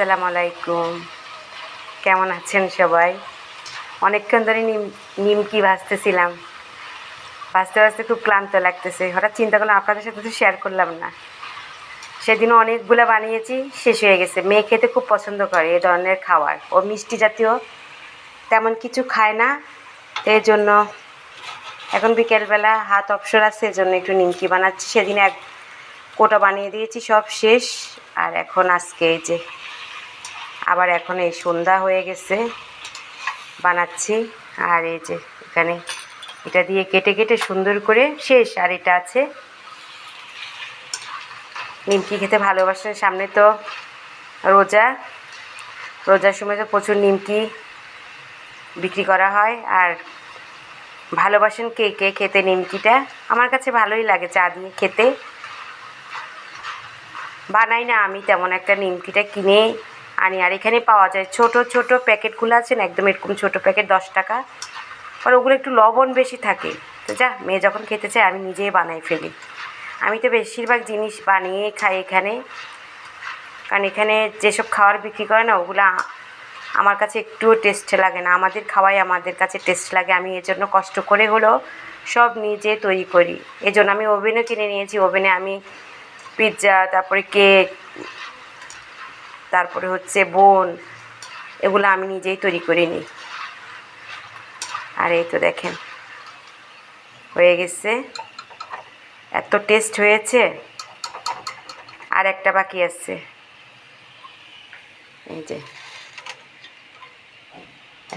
আসসালামু আলাইকুম। কেমন আছেন সবাই? অনেকক্ষণ ধরে নিমকি ভাজতেছিলাম। ভাজতে ভাজতে খুব ক্লান্ত লাগতেছে। হঠাৎ চিন্তা করলাম আপনাদের সাথে তো শেয়ার করলাম না। সেদিনও অনেকগুলো বানিয়েছি, শেষ হয়ে গেছে। মেয়ে খেতে খুব পছন্দ করে এ ধরনের খাবার। ও মিষ্টি জাতীয় তেমন কিছু খায় না, এই জন্য এখন বিকেলবেলা হাত অবসর আছে, এজন্য একটু নিমকি বানাচ্ছি। সেদিন এক কোটা বানিয়ে দিয়েছি, সব শেষ। আর এখন আজকে এই যে আবার এখন এই সন্ধ্যা হয়ে গেছে, বানাচ্ছি। আর এই যে এখানে এটা দিয়ে কেটে কেটে সুন্দর করে শেষ। আর এটা আছে, নিমকি খেতে ভালোবাসেন। সামনে তো রোজার সময় তো প্রচুর নিমকি বিক্রি করা হয়। আর ভালোবাসেন কে কে খেতে নিমকিটা? আমার কাছে ভালোই লাগে চা দিয়ে খেতে। বানাই না আমি তেমন একটা, নিমকিটা কিনে আনি। আর এখানে পাওয়া যায় ছোট ছোট প্যাকেটগুলো আছেন, একদম এরকম ছোট প্যাকেট, 10 টাকা। আর ওগুলো একটু লবণ বেশি থাকে। তো যা, মেয়ে যখন খেতে চায় আমি নিজেই বানাই ফেলি। আমি তো বেশিরভাগ জিনিস বানিয়ে খাই এখানে, কারণ এখানে যেসব খাবার বিক্রি করে না, ওগুলো আমার কাছে একটুও টেস্ট লাগে না। আমাদের খাওয়াই আমাদের কাছে টেস্ট লাগে। আমি এর জন্য কষ্ট করে হলেও সব নিজে তৈরি করি। এই জন্য আমি ওভেনও কিনে নিয়েছি। ওভেনে আমি পিৎজা, তারপরে কেক, তারপরে হচ্ছে বোন, এগুলো আমি নিজেই তৈরি করে নিই। আর এই তো দেখেন হয়ে গেছে, এত টেস্ট হয়েছে। আর একটা বাকি আছে, এই যে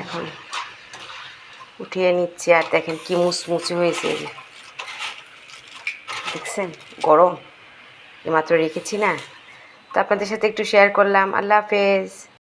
এখন উঠিয়ে নিচ্ছি। আর দেখেন কি মুচমুচে হয়েছে, এই যে দেখছেন, গরম, এইমাত্র রেখেছি না। তো আপনাদের সাথে একটু শেয়ার করলাম। আল্লাহ হাফেজ।